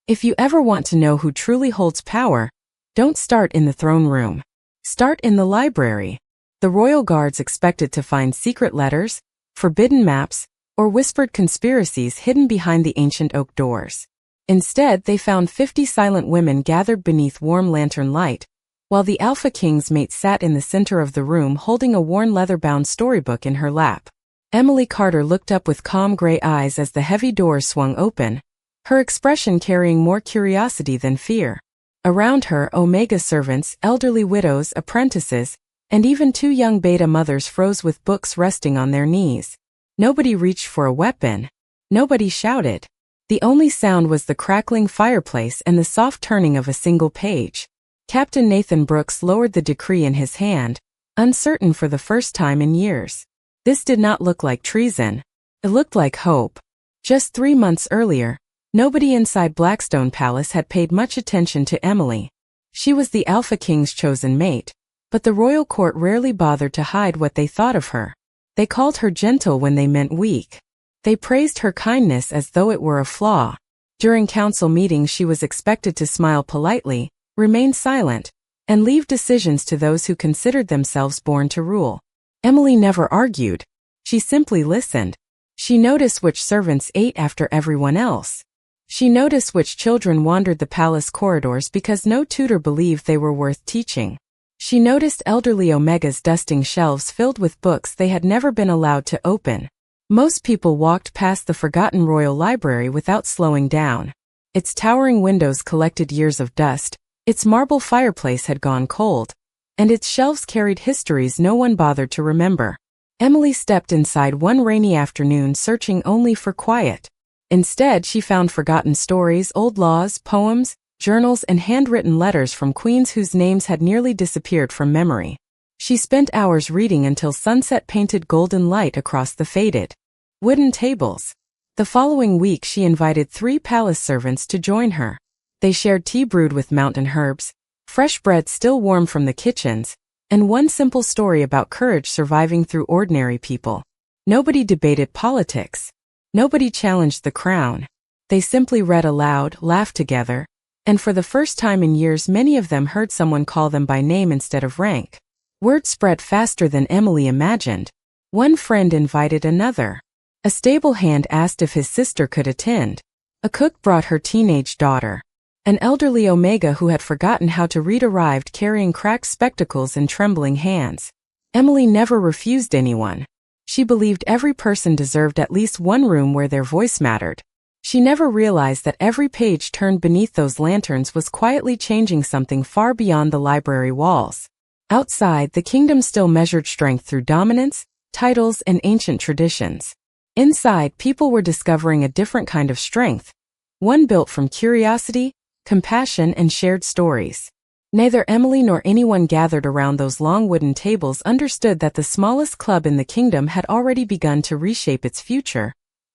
If you ever want to know who truly holds power, don't start in the throne room. Start in the library. The royal guards expected to find secret letters, forbidden maps, or whispered conspiracies hidden behind the ancient oak doors. Instead, they found 50 silent women gathered beneath warm lantern light, while the Alpha King's mate sat in the center of the room holding a worn leather-bound storybook in her lap. Emily Carter looked up with calm gray eyes as the heavy doors swung open, her expression carrying more curiosity than fear. Around her, Omega servants, elderly widows, apprentices, and even 2 young beta mothers froze with books resting on their knees. Nobody reached for a weapon. Nobody shouted. The only sound was the crackling fireplace and the soft turning of a single page. Captain Nathan Brooks lowered the decree in his hand, uncertain for the first time in years. This did not look like treason. It looked like hope. Just 3 months earlier, nobody inside Blackstone Palace had paid much attention to Emily. She was the Alpha King's chosen mate, but the royal court rarely bothered to hide what they thought of her. They called her gentle when they meant weak. They praised her kindness as though it were a flaw. During council meetings she was expected to smile politely, remain silent, and leave decisions to those who considered themselves born to rule. Emily never argued. She simply listened. She noticed which servants ate after everyone else. She noticed which children wandered the palace corridors because no tutor believed they were worth teaching. She noticed elderly Omegas dusting shelves filled with books they had never been allowed to open. Most people walked past the forgotten royal library without slowing down. Its towering windows collected years of dust, its marble fireplace had gone cold, and its shelves carried histories no one bothered to remember. Emily stepped inside one rainy afternoon searching only for quiet. Instead, she found forgotten stories, old laws, poems, journals, and handwritten letters from queens whose names had nearly disappeared from memory. She spent hours reading until sunset painted golden light across the faded wooden tables. The following week she invited 3 palace servants to join her. They shared tea brewed with mountain herbs, fresh bread still warm from the kitchens, and one simple story about courage surviving through ordinary people. Nobody debated politics. Nobody challenged the crown. They simply read aloud, laughed together, and for the first time in years many of them heard someone call them by name instead of rank. Word spread faster than Emily imagined. One friend invited another. A stable hand asked if his sister could attend. A cook brought her teenage daughter. An elderly Omega who had forgotten how to read arrived carrying cracked spectacles and trembling hands. Emily never refused anyone. She believed every person deserved at least one room where their voice mattered. She never realized that every page turned beneath those lanterns was quietly changing something far beyond the library walls. Outside, the kingdom still measured strength through dominance, titles, and ancient traditions. Inside, people were discovering a different kind of strength, one built from curiosity, compassion, and shared stories. Neither Emily nor anyone gathered around those long wooden tables understood that the smallest club in the kingdom had already begun to reshape its future,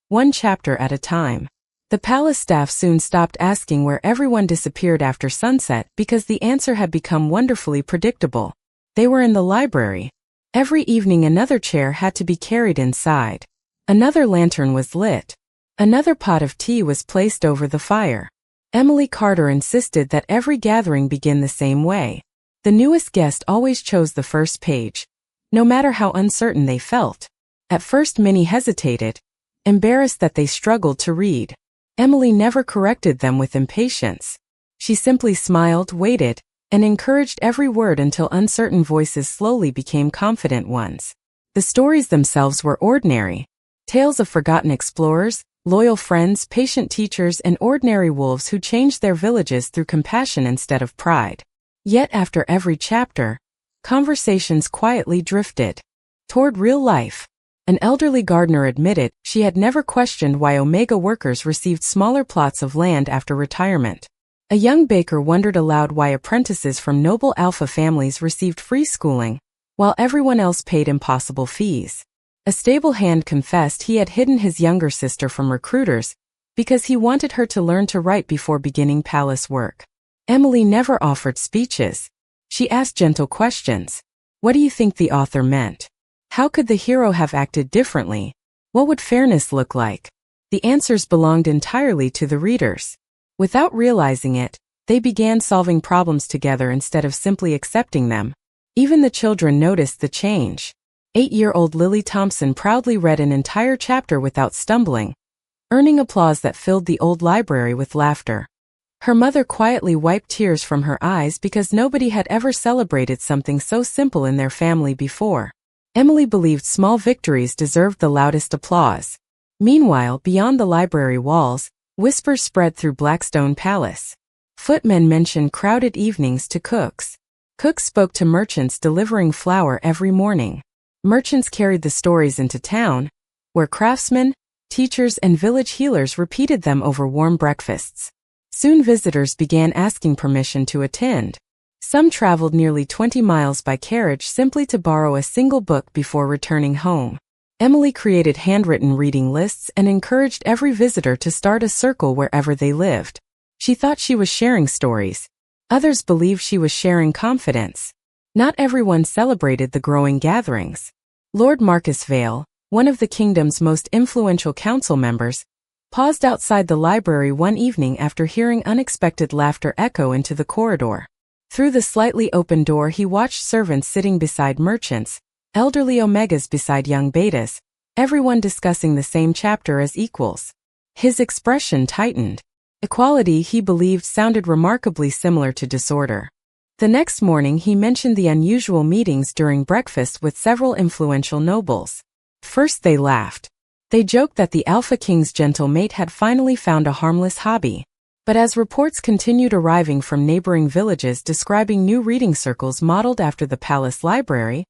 one chapter at a time. The palace staff soon stopped asking where everyone disappeared after sunset because the answer had become wonderfully predictable. They were in the library. Every evening another chair had to be carried inside. Another lantern was lit. Another pot of tea was placed over the fire. Emily Carter insisted that every gathering begin the same way. The newest guest always chose the first page, no matter how uncertain they felt. At first many hesitated, embarrassed that they struggled to read. Emily never corrected them with impatience. She simply smiled, waited, and encouraged every word until uncertain voices slowly became confident ones. The stories themselves were ordinary. Tales of forgotten explorers, loyal friends, patient teachers, and ordinary wolves who changed their villages through compassion instead of pride. Yet after every chapter, conversations quietly drifted toward real life. An elderly gardener admitted she had never questioned why Omega workers received smaller plots of land after retirement. A young baker wondered aloud why apprentices from noble alpha families received free schooling, while everyone else paid impossible fees. A stable hand confessed he had hidden his younger sister from recruiters because he wanted her to learn to write before beginning palace work. Emily never offered speeches. She asked gentle questions. What do you think the author meant? How could the hero have acted differently? What would fairness look like? The answers belonged entirely to the readers. Without realizing it, they began solving problems together instead of simply accepting them. Even the children noticed the change. 8-year-old Lily Thompson proudly read an entire chapter without stumbling, earning applause that filled the old library with laughter. Her mother quietly wiped tears from her eyes because nobody had ever celebrated something so simple in their family before. Emily believed small victories deserved the loudest applause. Meanwhile, beyond the library walls, whispers spread through Blackstone Palace. Footmen mentioned crowded evenings to cooks. Cooks spoke to merchants delivering flour every morning. Merchants carried the stories into town, where craftsmen, teachers, and village healers repeated them over warm breakfasts. Soon visitors began asking permission to attend. Some traveled nearly 20 miles by carriage simply to borrow a single book before returning home. Emily created handwritten reading lists and encouraged every visitor to start a circle wherever they lived. She thought she was sharing stories. Others believed she was sharing confidence. Not everyone celebrated the growing gatherings. Lord Marcus Vale, one of the kingdom's most influential council members, paused outside the library one evening after hearing unexpected laughter echo into the corridor. Through the slightly open door he watched servants sitting beside merchants, elderly omegas beside young betas, everyone discussing the same chapter as equals. His expression tightened. Equality, he believed, sounded remarkably similar to disorder. The next morning he mentioned the unusual meetings during breakfast with several influential nobles. First they laughed. They joked that the Alpha King's gentle mate had finally found a harmless hobby. But as reports continued arriving from neighboring villages describing new reading circles modeled after the palace library,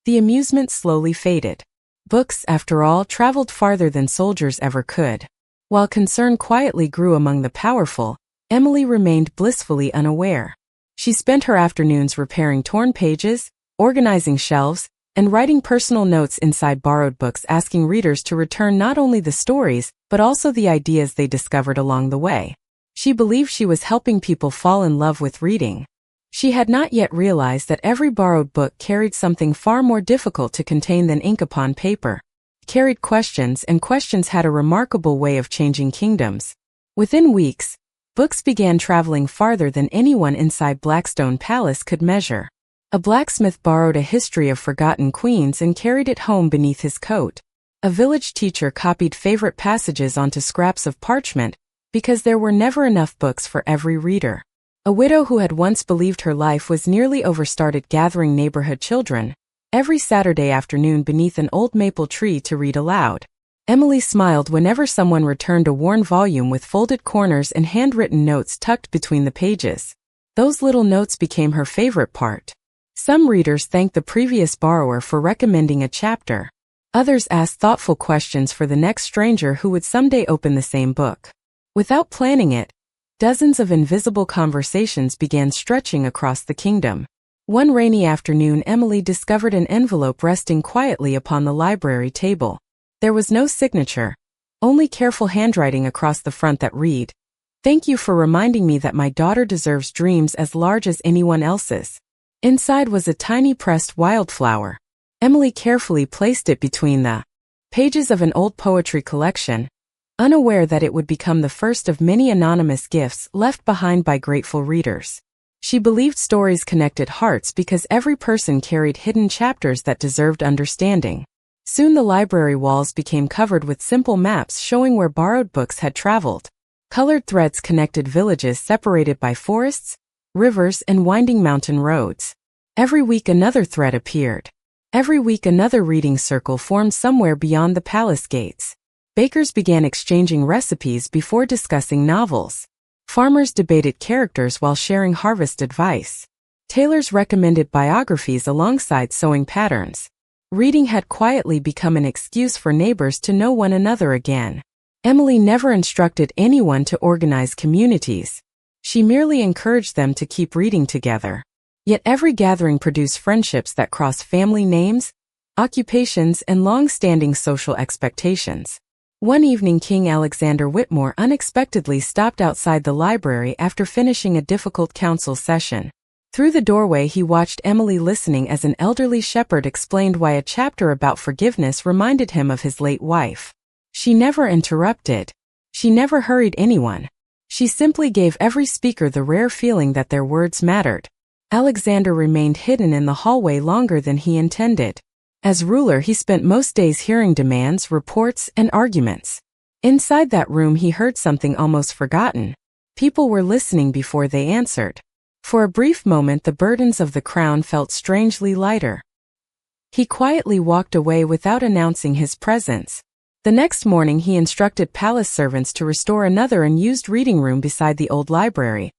the amusement slowly faded. Books, after all, traveled farther than soldiers ever could. While concern quietly grew among the powerful, Emily remained blissfully unaware. She spent her afternoons repairing torn pages, organizing shelves, and writing personal notes inside borrowed books, asking readers to return not only the stories, but also the ideas they discovered along the way. She believed she was helping people fall in love with reading. She had not yet realized that every borrowed book carried something far more difficult to contain than ink upon paper. It carried questions, and questions had a remarkable way of changing kingdoms. Within weeks, books began traveling farther than anyone inside Blackstone Palace could measure. A blacksmith borrowed a history of forgotten queens and carried it home beneath his coat. A village teacher copied favorite passages onto scraps of parchment, because there were never enough books for every reader. A widow who had once believed her life was nearly over started gathering neighborhood children every Saturday afternoon beneath an old maple tree to read aloud. Emily smiled whenever someone returned a worn volume with folded corners and handwritten notes tucked between the pages. Those little notes became her favorite part. Some readers thanked the previous borrower for recommending a chapter. Others asked thoughtful questions for the next stranger who would someday open the same book. Without planning it, dozens of invisible conversations began stretching across the kingdom. One rainy afternoon, Emily discovered an envelope resting quietly upon the library table. There was no signature, only careful handwriting across the front that read, "Thank you for reminding me that my daughter deserves dreams as large as anyone else's." Inside was a tiny pressed wildflower. Emily carefully placed it between the pages of an old poetry collection, unaware that it would become the first of many anonymous gifts left behind by grateful readers. She believed stories connected hearts because every person carried hidden chapters that deserved understanding. Soon the library walls became covered with simple maps showing where borrowed books had traveled. Colored threads connected villages separated by forests, rivers, and winding mountain roads. Every week another thread appeared. Every week another reading circle formed somewhere beyond the palace gates. Bakers began exchanging recipes before discussing novels. Farmers debated characters while sharing harvest advice. Tailors recommended biographies alongside sewing patterns. Reading had quietly become an excuse for neighbors to know one another again. Emily never instructed anyone to organize communities. She merely encouraged them to keep reading together. Yet every gathering produced friendships that crossed family names, occupations, and long-standing social expectations. One evening, King Alexander Whitmore unexpectedly stopped outside the library after finishing a difficult council session. Through the doorway he watched Emily listening as an elderly shepherd explained why a chapter about forgiveness reminded him of his late wife. She never interrupted. She never hurried anyone. She simply gave every speaker the rare feeling that their words mattered. Alexander remained hidden in the hallway longer than he intended. As ruler, he spent most days hearing demands, reports, and arguments. Inside that room, he heard something almost forgotten. People were listening before they answered. For a brief moment, the burdens of the crown felt strangely lighter. He quietly walked away without announcing his presence. The next morning, he instructed palace servants to restore another unused reading room beside the old library,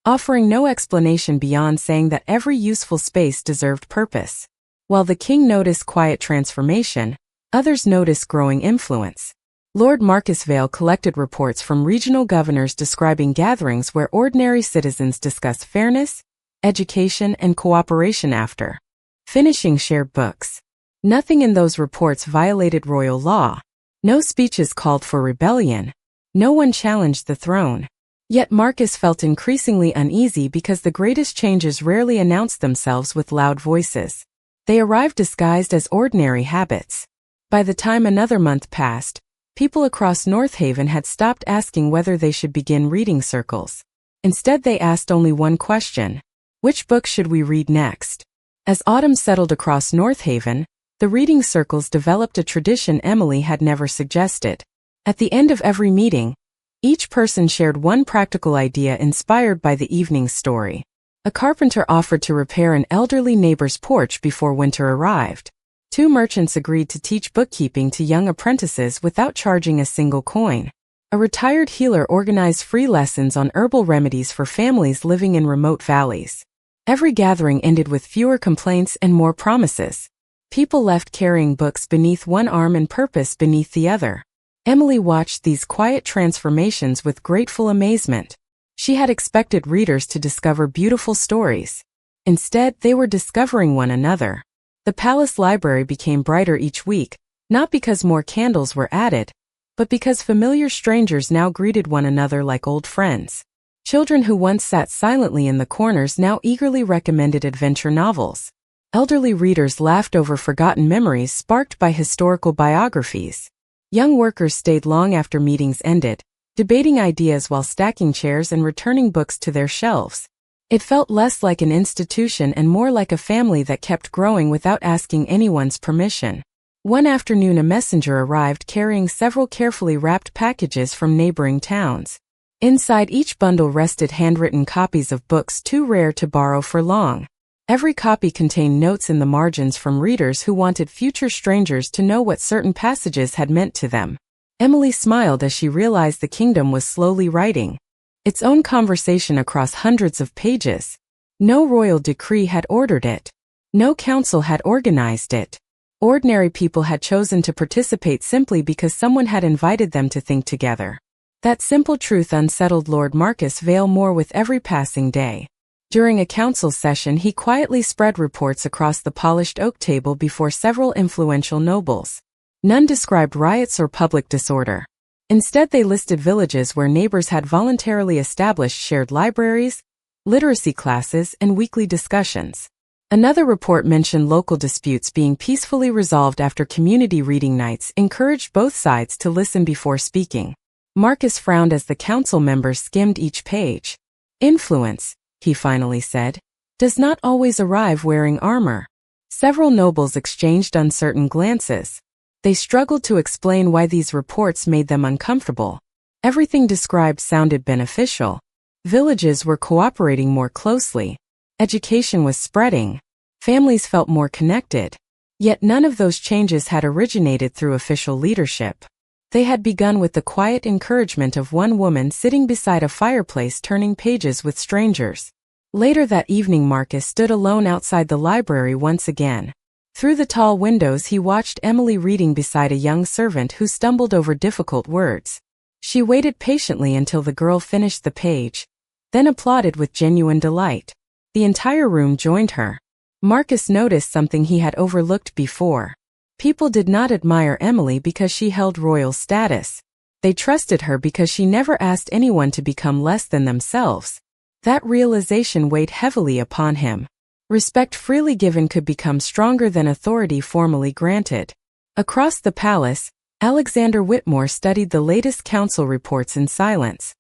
offering no explanation beyond saying that every useful space deserved purpose. While the king noticed quiet transformation, others noticed growing influence. Lord Marcus Vale collected reports from regional governors describing gatherings where ordinary citizens discussed fairness, education, and cooperation after finishing shared books. Nothing in those reports violated royal law. No speeches called for rebellion. No one challenged the throne. Yet Marcus felt increasingly uneasy because the greatest changes rarely announced themselves with loud voices. They arrived disguised as ordinary habits. By the time another month passed, people across North Haven had stopped asking whether they should begin reading circles. Instead, they asked only one question: which book should we read next? As autumn settled across North Haven, the reading circles developed a tradition Emily had never suggested. At the end of every meeting, each person shared one practical idea inspired by the evening's story. A carpenter offered to repair an elderly neighbor's porch before winter arrived. 2 merchants agreed to teach bookkeeping to young apprentices without charging a single coin. A retired healer organized free lessons on herbal remedies for families living in remote valleys. Every gathering ended with fewer complaints and more promises. People left carrying books beneath one arm and purpose beneath the other. Emily watched these quiet transformations with grateful amazement. She had expected readers to discover beautiful stories. Instead, they were discovering one another. The palace library became brighter each week, not because more candles were added, but because familiar strangers now greeted one another like old friends. Children who once sat silently in the corners now eagerly recommended adventure novels. Elderly readers laughed over forgotten memories sparked by historical biographies. Young workers stayed long after meetings ended, debating ideas while stacking chairs and returning books to their shelves. It felt less like an institution and more like a family that kept growing without asking anyone's permission. One afternoon, a messenger arrived carrying several carefully wrapped packages from neighboring towns. Inside each bundle rested handwritten copies of books too rare to borrow for long. Every copy contained notes in the margins from readers who wanted future strangers to know what certain passages had meant to them. Emily smiled as she realized the kingdom was slowly writing its own conversation across hundreds of pages. No royal decree had ordered it. No council had organized it. Ordinary people had chosen to participate simply because someone had invited them to think together. That simple truth unsettled Lord Marcus Vale more with every passing day. During a council session, he quietly spread reports across the polished oak table before several influential nobles. None described riots or public disorder. Instead, they listed villages where neighbors had voluntarily established shared libraries, literacy classes, and weekly discussions. Another report mentioned local disputes being peacefully resolved after community reading nights encouraged both sides to listen before speaking. Marcus frowned as the council members skimmed each page. Influence, he finally said, does not always arrive wearing armor. Several nobles exchanged uncertain glances. They struggled to explain why these reports made them uncomfortable. Everything described sounded beneficial. Villages were cooperating more closely. Education was spreading. Families felt more connected. Yet none of those changes had originated through official leadership. They had begun with the quiet encouragement of one woman sitting beside a fireplace turning pages with strangers. Later that evening, Marcus stood alone outside the library once again. Through the tall windows, he watched Emily reading beside a young servant who stumbled over difficult words. She waited patiently until the girl finished the page, then applauded with genuine delight. The entire room joined her. Marcus noticed something he had overlooked before. People did not admire Emily because she held royal status. They trusted her because she never asked anyone to become less than themselves. That realization weighed heavily upon him. Respect freely given could become stronger than authority formally granted. Across the palace, Alexander Whitmore studied the latest council reports in silence.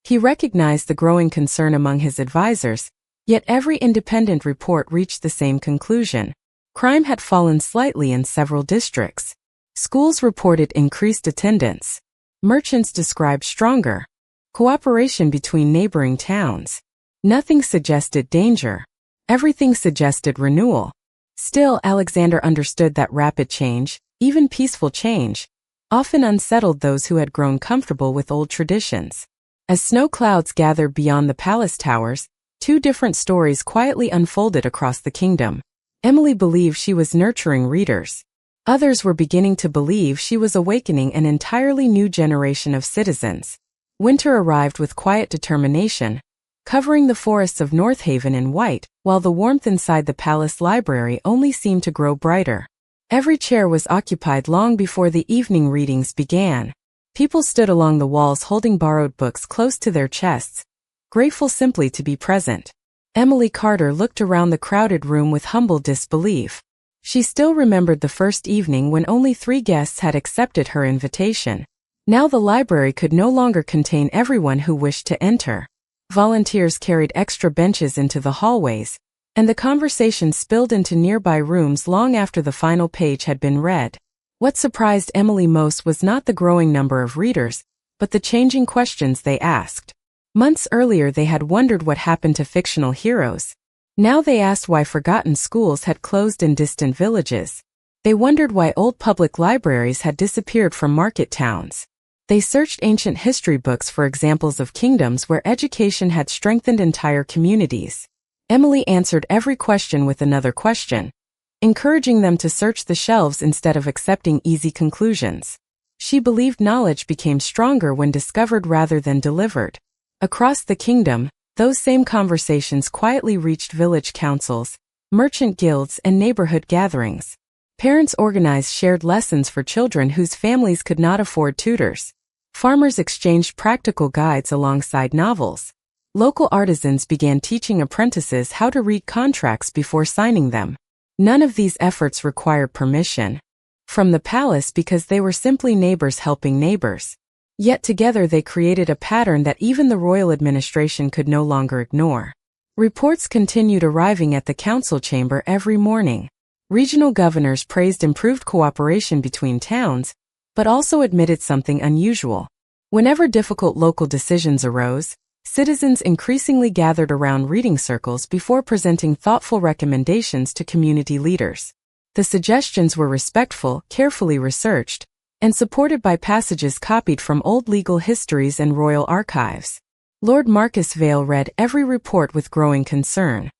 He recognized the growing concern among his advisors, yet every independent report reached the same conclusion. Crime had fallen slightly in several districts. Schools reported increased attendance. Merchants described stronger cooperation between neighboring towns. Nothing suggested danger. Everything suggested renewal. Still, Alexander understood that rapid change, even peaceful change, often unsettled those who had grown comfortable with old traditions. As snow clouds gathered beyond the palace towers, two different stories quietly unfolded across the kingdom. Emily believed she was nurturing readers. Others were beginning to believe she was awakening an entirely new generation of citizens. Winter arrived with quiet determination, covering the forests of Northaven in white, while the warmth inside the palace library only seemed to grow brighter. Every chair was occupied long before the evening readings began. People stood along the walls holding borrowed books close to their chests, grateful simply to be present. Emily Carter looked around the crowded room with humble disbelief. She still remembered the first evening when only 3 guests had accepted her invitation. Now the library could no longer contain everyone who wished to enter. Volunteers carried extra benches into the hallways, and the conversation spilled into nearby rooms long after the final page had been read. What surprised Emily most was not the growing number of readers, but the changing questions they asked. Months earlier they had wondered what happened to fictional heroes. Now they asked why forgotten schools had closed in distant villages. They wondered why old public libraries had disappeared from market towns. They searched ancient history books for examples of kingdoms where education had strengthened entire communities. Emily answered every question with another question, encouraging them to search the shelves instead of accepting easy conclusions. She believed knowledge became stronger when discovered rather than delivered. Across the kingdom, those same conversations quietly reached village councils, merchant guilds, and neighborhood gatherings. Parents organized shared lessons for children whose families could not afford tutors. Farmers exchanged practical guides alongside novels. Local artisans began teaching apprentices how to read contracts before signing them. None of these efforts required permission from the palace because they were simply neighbors helping neighbors. Yet together they created a pattern that even the royal administration could no longer ignore. Reports continued arriving at the council chamber every morning. Regional governors praised improved cooperation between towns, but also admitted something unusual. Whenever difficult local decisions arose, citizens increasingly gathered around reading circles before presenting thoughtful recommendations to community leaders. The suggestions were respectful, carefully researched, and supported by passages copied from old legal histories and royal archives. Lord Marcus Vale read every report with growing concern.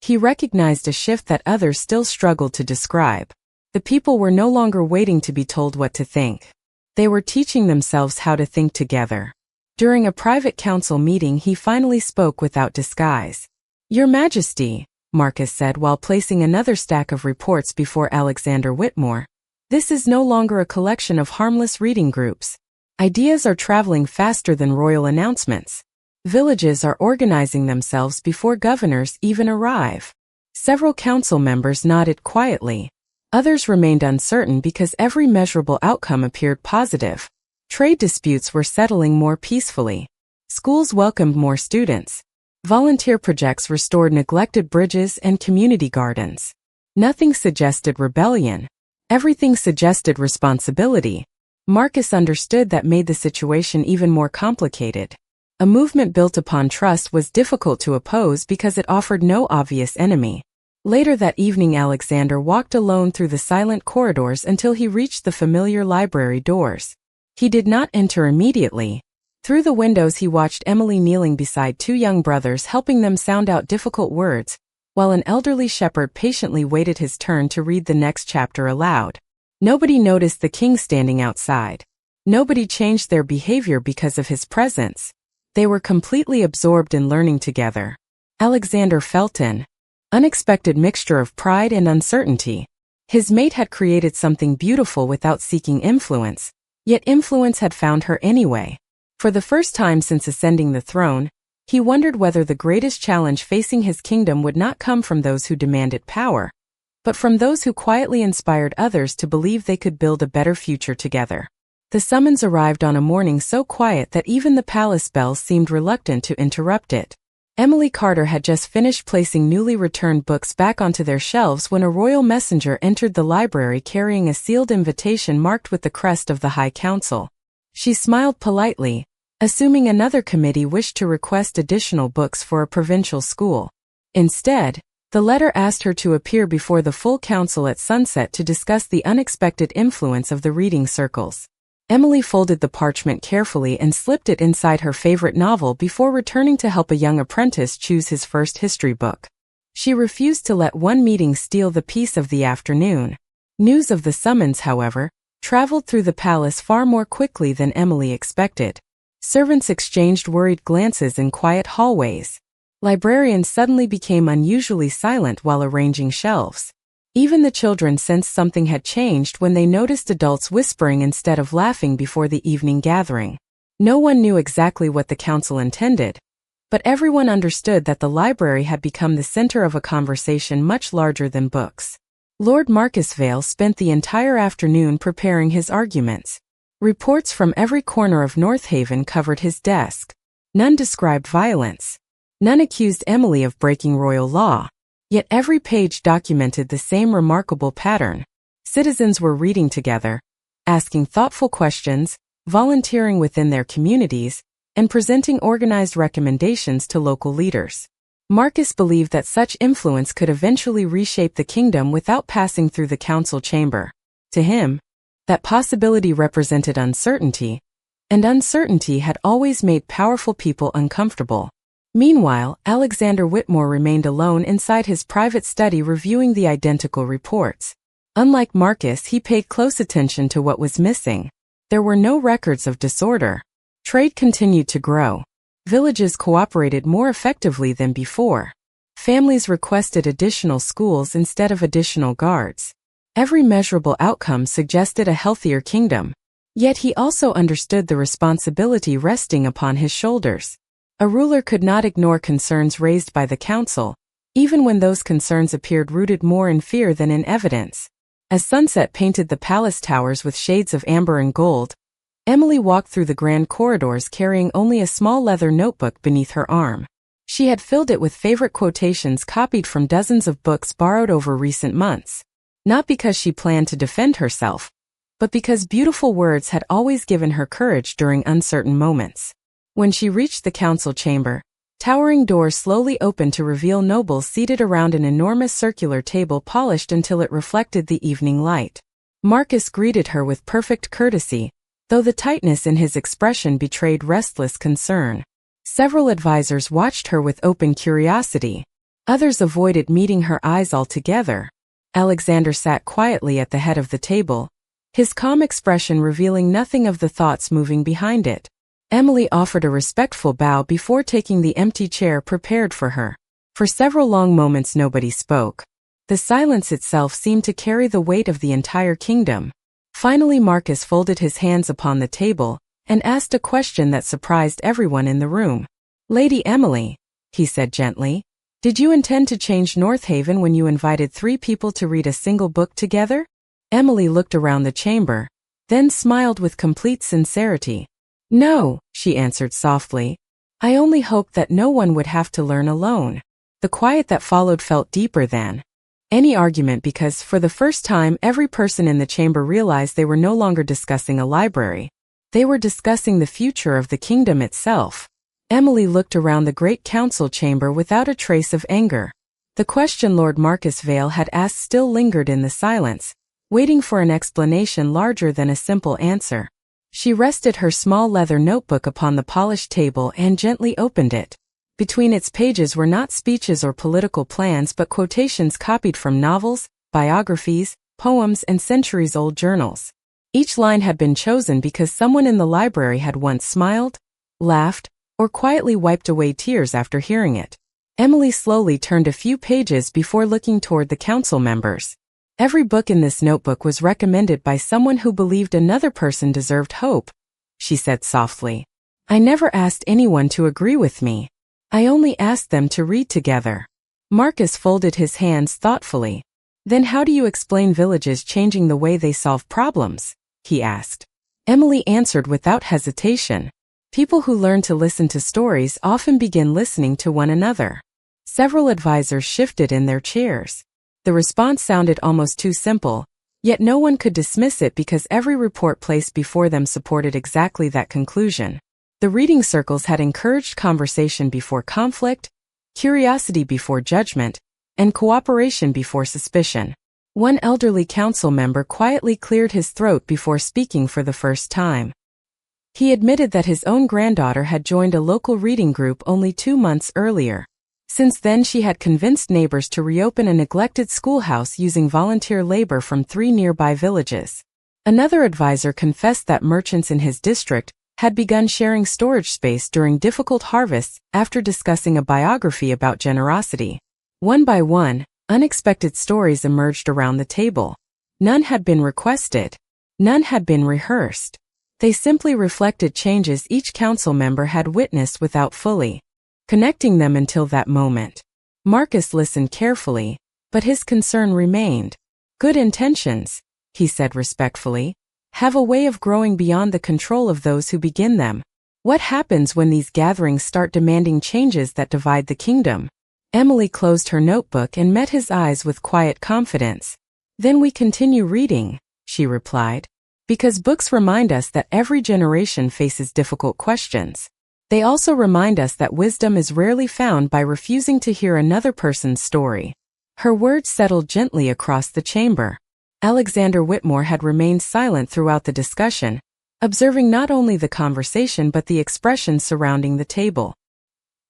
He recognized a shift that others still struggled to describe. The people were no longer waiting to be told what to think. They were teaching themselves how to think together. During a private council meeting he finally spoke without disguise. "Your Majesty," Marcus said while placing another stack of reports before Alexander Whitmore, "this is no longer a collection of harmless reading groups. Ideas are traveling faster than royal announcements. Villages are organizing themselves before governors even arrive." Several council members nodded quietly. Others remained uncertain because every measurable outcome appeared positive. Trade disputes were settling more peacefully. Schools welcomed more students. Volunteer projects restored neglected bridges and community gardens. Nothing suggested rebellion. Everything suggested responsibility. Marcus understood that made the situation even more complicated. A movement built upon trust was difficult to oppose because it offered no obvious enemy. Later that evening Alexander walked alone through the silent corridors until he reached the familiar library doors. He did not enter immediately. Through the windows he watched Emily kneeling beside 2 young brothers helping them sound out difficult words, while an elderly shepherd patiently waited his turn to read the next chapter aloud. Nobody noticed the king standing outside. Nobody changed their behavior because of his presence. They were completely absorbed in learning together. Alexander felt an unexpected mixture of pride and uncertainty. His mate had created something beautiful without seeking influence, yet influence had found her anyway. For the first time since ascending the throne, he wondered whether the greatest challenge facing his kingdom would not come from those who demanded power, but from those who quietly inspired others to believe they could build a better future together. The summons arrived on a morning so quiet that even the palace bells seemed reluctant to interrupt it. Emily Carter had just finished placing newly returned books back onto their shelves when a royal messenger entered the library carrying a sealed invitation marked with the crest of the High Council. She smiled politely, assuming another committee wished to request additional books for a provincial school. Instead, the letter asked her to appear before the full council at sunset to discuss the unexpected influence of the reading circles. Emily folded the parchment carefully and slipped it inside her favorite novel before returning to help a young apprentice choose his first history book. She refused to let one meeting steal the peace of the afternoon. News of the summons, however, traveled through the palace far more quickly than Emily expected. Servants exchanged worried glances in quiet hallways. Librarians suddenly became unusually silent while arranging shelves. Even the children sensed something had changed when they noticed adults whispering instead of laughing before the evening gathering. No one knew exactly what the council intended, but everyone understood that the library had become the center of a conversation much larger than books. Lord Marcus Vale spent the entire afternoon preparing his arguments. Reports from every corner of North Haven covered his desk. None described violence. None accused Emily of breaking royal law. Yet every page documented the same remarkable pattern. Citizens were reading together, asking thoughtful questions, volunteering within their communities, and presenting organized recommendations to local leaders. Marcus believed that such influence could eventually reshape the kingdom without passing through the council chamber. To him, that possibility represented uncertainty, and uncertainty had always made powerful people uncomfortable. Meanwhile, Alexander Whitmore remained alone inside his private study reviewing the identical reports. Unlike Marcus, he paid close attention to what was missing. There were no records of disorder. Trade continued to grow. Villages cooperated more effectively than before. Families requested additional schools instead of additional guards. Every measurable outcome suggested a healthier kingdom. Yet he also understood the responsibility resting upon his shoulders. A ruler could not ignore concerns raised by the council, even when those concerns appeared rooted more in fear than in evidence. As sunset painted the palace towers with shades of amber and gold, Emily walked through the grand corridors carrying only a small leather notebook beneath her arm. She had filled it with favorite quotations copied from dozens of books borrowed over recent months. Not because she planned to defend herself, but because beautiful words had always given her courage during uncertain moments. When she reached the council chamber, towering doors slowly opened to reveal nobles seated around an enormous circular table polished until it reflected the evening light. Marcus greeted her with perfect courtesy, though the tightness in his expression betrayed restless concern. Several advisors watched her with open curiosity. Others avoided meeting her eyes altogether. Alexander sat quietly at the head of the table, his calm expression revealing nothing of the thoughts moving behind it. Emily offered a respectful bow before taking the empty chair prepared for her. For several long moments nobody spoke. The silence itself seemed to carry the weight of the entire kingdom. Finally Marcus folded his hands upon the table and asked a question that surprised everyone in the room. "Lady Emily," he said gently, "did you intend to change North Haven when you invited 3 people to read a single book together?" Emily looked around the chamber, then smiled with complete sincerity. "No," she answered softly. "I only hoped that no one would have to learn alone." The quiet that followed felt deeper than any argument because, for the first time, every person in the chamber realized they were no longer discussing a library. They were discussing the future of the kingdom itself. Emily looked around the great council chamber without a trace of anger. The question Lord Marcus Vale had asked still lingered in the silence, waiting for an explanation larger than a simple answer. She rested her small leather notebook upon the polished table and gently opened it. Between its pages were not speeches or political plans but quotations copied from novels, biographies, poems, and centuries-old journals. Each line had been chosen because someone in the library had once smiled, laughed, or quietly wiped away tears after hearing it. Emily slowly turned a few pages before looking toward the council members. Every book in this notebook was recommended by someone who believed another person deserved hope, she said softly. "I never asked anyone to agree with me. I only asked them to read together." Marcus folded his hands thoughtfully. "Then how do you explain villages changing the way they solve problems?" he asked. Emily answered without hesitation. People who learn to listen to stories often begin listening to one another. Several advisors shifted in their chairs. The response sounded almost too simple, yet no one could dismiss it because every report placed before them supported exactly that conclusion. The reading circles had encouraged conversation before conflict, curiosity before judgment, and cooperation before suspicion. One elderly council member quietly cleared his throat before speaking for the first time. He admitted that his own granddaughter had joined a local reading group only 2 months earlier. Since then, she had convinced neighbors to reopen a neglected schoolhouse using volunteer labor from 3 nearby villages. Another advisor confessed that merchants in his district had begun sharing storage space during difficult harvests after discussing a biography about generosity. One by one, unexpected stories emerged around the table. None had been requested. None had been rehearsed. They simply reflected changes each council member had witnessed without fully connecting them until that moment. Marcus listened carefully, but his concern remained. Good intentions, he said respectfully, have a way of growing beyond the control of those who begin them. What happens when these gatherings start demanding changes that divide the kingdom? Emily closed her notebook and met his eyes with quiet confidence. Then we continue reading, she replied. Because books remind us that every generation faces difficult questions. They also remind us that wisdom is rarely found by refusing to hear another person's story. Her words settled gently across the chamber. Alexander Whitmore had remained silent throughout the discussion, observing not only the conversation but the expressions surrounding the table.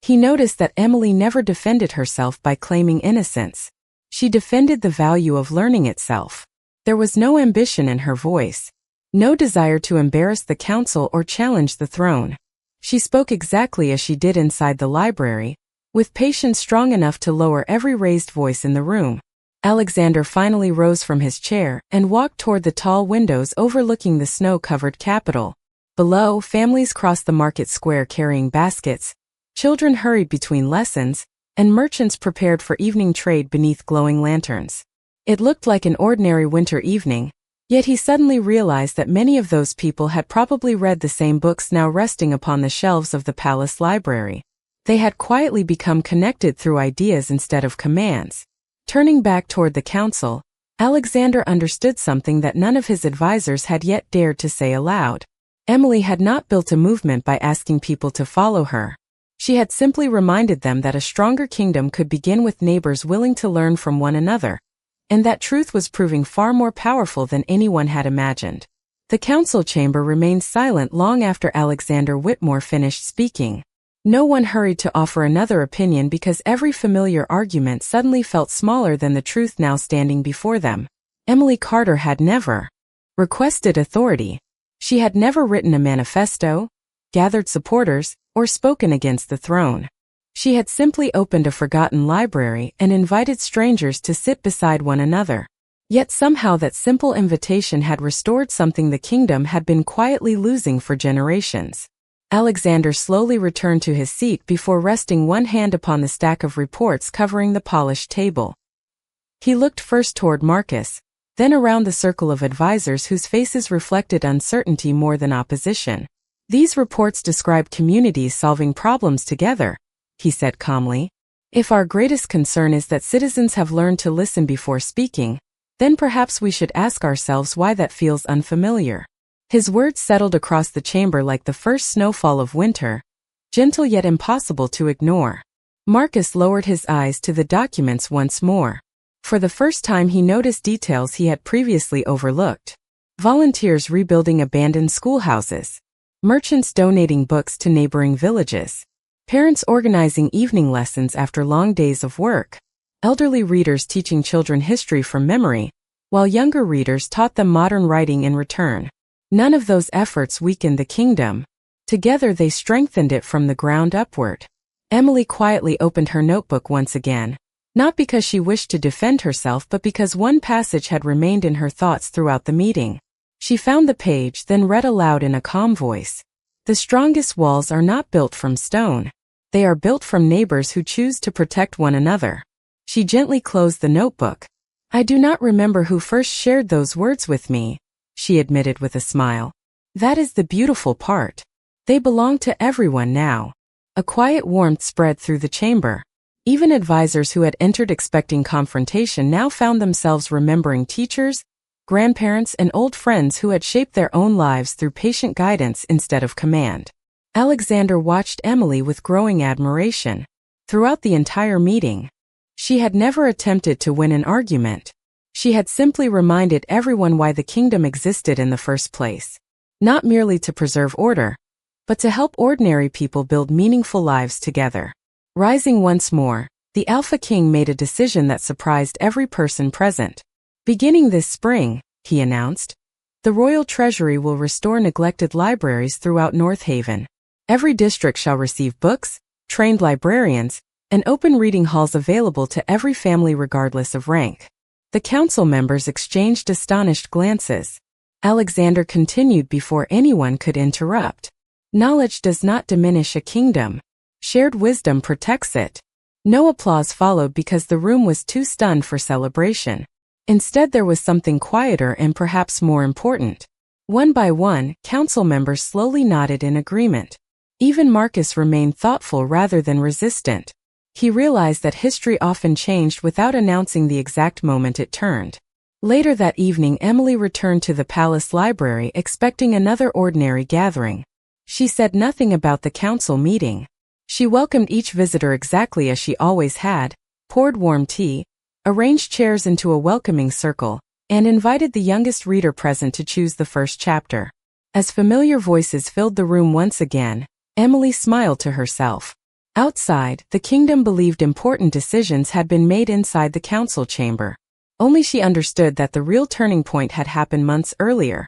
He noticed that Emily never defended herself by claiming innocence. She defended the value of learning itself. There was no ambition in her voice, no desire to embarrass the council or challenge the throne. She spoke exactly as she did inside the library, with patience strong enough to lower every raised voice in the room. Alexander finally rose from his chair and walked toward the tall windows overlooking the snow-covered Capitol. Below, families crossed the market square carrying baskets, children hurried between lessons, and merchants prepared for evening trade beneath glowing lanterns. It looked like an ordinary winter evening, yet he suddenly realized that many of those people had probably read the same books now resting upon the shelves of the palace library. They had quietly become connected through ideas instead of commands. Turning back toward the council, Alexander understood something that none of his advisors had yet dared to say aloud. Emily had not built a movement by asking people to follow her. She had simply reminded them that a stronger kingdom could begin with neighbors willing to learn from one another, and that truth was proving far more powerful than anyone had imagined. The council chamber remained silent long after Alexander Whitmore finished speaking. No one hurried to offer another opinion because every familiar argument suddenly felt smaller than the truth now standing before them. Emily Carter had never requested authority. She had never written a manifesto, gathered supporters, or spoken against the throne. She had simply opened a forgotten library and invited strangers to sit beside one another. Yet somehow that simple invitation had restored something the kingdom had been quietly losing for generations. Alexander slowly returned to his seat before resting one hand upon the stack of reports covering the polished table. He looked first toward Marcus, then around the circle of advisors whose faces reflected uncertainty more than opposition. These reports describe communities solving problems together, he said calmly. If our greatest concern is that citizens have learned to listen before speaking, then perhaps we should ask ourselves why that feels unfamiliar. His words settled across the chamber like the first snowfall of winter, gentle yet impossible to ignore. Marcus lowered his eyes to the documents once more. For the first time he noticed details he had previously overlooked. Volunteers rebuilding abandoned schoolhouses. Merchants donating books to neighboring villages. Parents organizing evening lessons after long days of work. Elderly readers teaching children history from memory, while younger readers taught them modern writing in return. None of those efforts weakened the kingdom. Together they strengthened it from the ground upward. Emily quietly opened her notebook once again, not because she wished to defend herself but because one passage had remained in her thoughts throughout the meeting. She found the page, then read aloud in a calm voice. The strongest walls are not built from stone. They are built from neighbors who choose to protect one another. She gently closed the notebook. I do not remember who first shared those words with me, she admitted with a smile. That is the beautiful part. They belong to everyone now. A quiet warmth spread through the chamber. Even advisors who had entered expecting confrontation now found themselves remembering teachers, grandparents, and old friends who had shaped their own lives through patient guidance instead of command. Alexander watched Emily with growing admiration. Throughout the entire meeting, she had never attempted to win an argument. She had simply reminded everyone why the kingdom existed in the first place. Not merely to preserve order, but to help ordinary people build meaningful lives together. Rising once more, the Alpha King made a decision that surprised every person present. Beginning this spring, he announced, the royal treasury will restore neglected libraries throughout North Haven. Every district shall receive books, trained librarians, and open reading halls available to every family regardless of rank. The council members exchanged astonished glances. Alexander continued before anyone could interrupt. Knowledge does not diminish a kingdom. Shared wisdom protects it. No applause followed because the room was too stunned for celebration. Instead, there was something quieter and perhaps more important. One by one, council members slowly nodded in agreement. Even Marcus remained thoughtful rather than resistant. He realized that history often changed without announcing the exact moment it turned. Later that evening, Emily returned to the palace library expecting another ordinary gathering. She said nothing about the council meeting. She welcomed each visitor exactly as she always had, poured warm tea, arranged chairs into a welcoming circle, and invited the youngest reader present to choose the first chapter. As familiar voices filled the room once again, Emily smiled to herself. Outside, the kingdom believed important decisions had been made inside the council chamber. Only she understood that the real turning point had happened months earlier.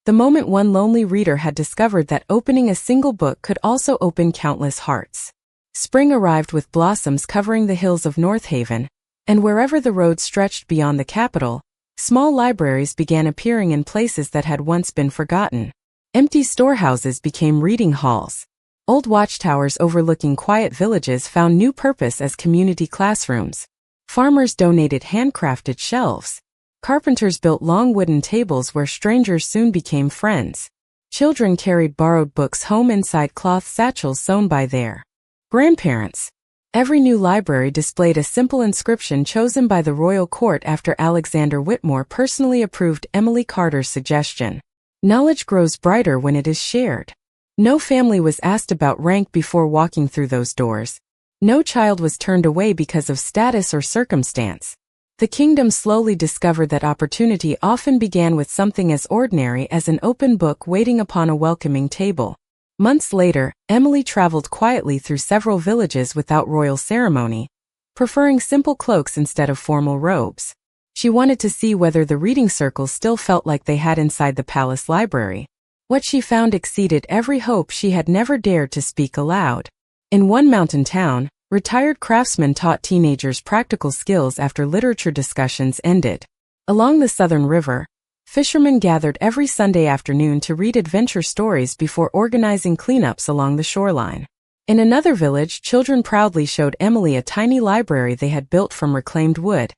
The moment one lonely reader had discovered that opening a single book could also open countless hearts. Spring arrived with blossoms covering the hills of North Haven, and wherever the road stretched beyond the capital, small libraries began appearing in places that had once been forgotten. Empty storehouses became reading halls. Old watchtowers overlooking quiet villages found new purpose as community classrooms. Farmers donated handcrafted shelves. Carpenters built long wooden tables where strangers soon became friends. Children carried borrowed books home inside cloth satchels sewn by their grandparents. Every new library displayed a simple inscription chosen by the royal court after Alexander Whitmore personally approved Emily Carter's suggestion. Knowledge grows brighter when it is shared. No family was asked about rank before walking through those doors. No child was turned away because of status or circumstance. The kingdom slowly discovered that opportunity often began with something as ordinary as an open book waiting upon a welcoming table. Months later, Emily traveled quietly through several villages without royal ceremony, preferring simple cloaks instead of formal robes. She wanted to see whether the reading circles still felt like they had inside the palace library. What she found exceeded every hope she had never dared to speak aloud. In one mountain town, retired craftsmen taught teenagers practical skills after literature discussions ended. Along the southern river, fishermen gathered every Sunday afternoon to read adventure stories before organizing cleanups along the shoreline. In another village, children proudly showed Emily a tiny library they had built from reclaimed wood,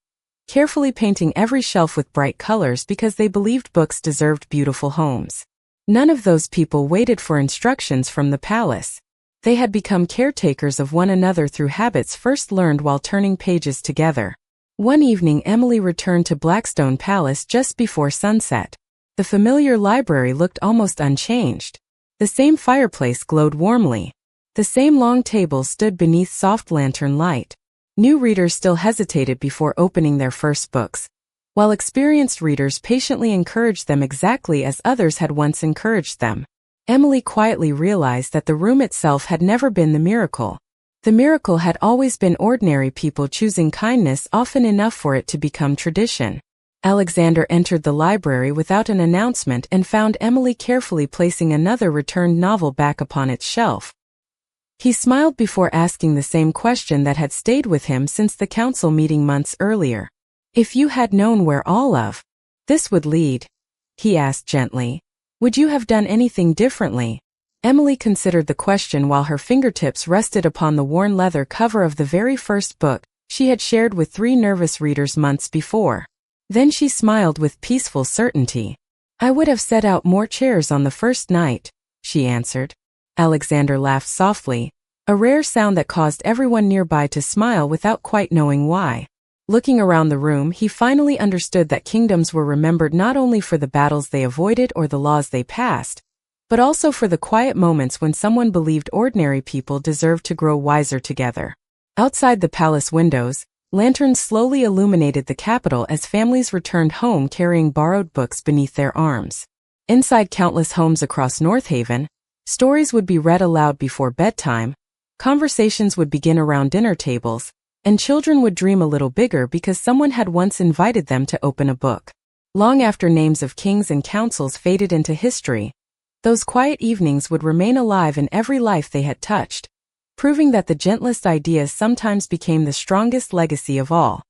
carefully painting every shelf with bright colors because they believed books deserved beautiful homes. None of those people waited for instructions from the palace. They had become caretakers of one another through habits first learned while turning pages together. One evening, Emily returned to Blackstone Palace just before sunset. The familiar library looked almost unchanged. The same fireplace glowed warmly. The same long table stood beneath soft lantern light. New readers still hesitated before opening their first books, while experienced readers patiently encouraged them exactly as others had once encouraged them. Emily quietly realized that the room itself had never been the miracle. The miracle had always been ordinary people choosing kindness often enough for it to become tradition. Alexander entered the library without an announcement and found Emily carefully placing another returned novel back upon its shelf. He smiled before asking the same question that had stayed with him since the council meeting months earlier. If you had known where all of this would lead, he asked gently, would you have done anything differently? Emily considered the question while her fingertips rested upon the worn leather cover of the very first book she had shared with 3 nervous readers months before. Then she smiled with peaceful certainty. I would have set out more chairs on the first night, she answered. Alexander laughed softly, a rare sound that caused everyone nearby to smile without quite knowing why. Looking around the room, he finally understood that kingdoms were remembered not only for the battles they avoided or the laws they passed, but also for the quiet moments when someone believed ordinary people deserved to grow wiser together. Outside the palace windows, lanterns slowly illuminated the capital as families returned home carrying borrowed books beneath their arms. Inside countless homes across North Haven, stories would be read aloud before bedtime, conversations would begin around dinner tables, and children would dream a little bigger because someone had once invited them to open a book. Long after names of kings and councils faded into history, those quiet evenings would remain alive in every life they had touched, proving that the gentlest ideas sometimes became the strongest legacy of all.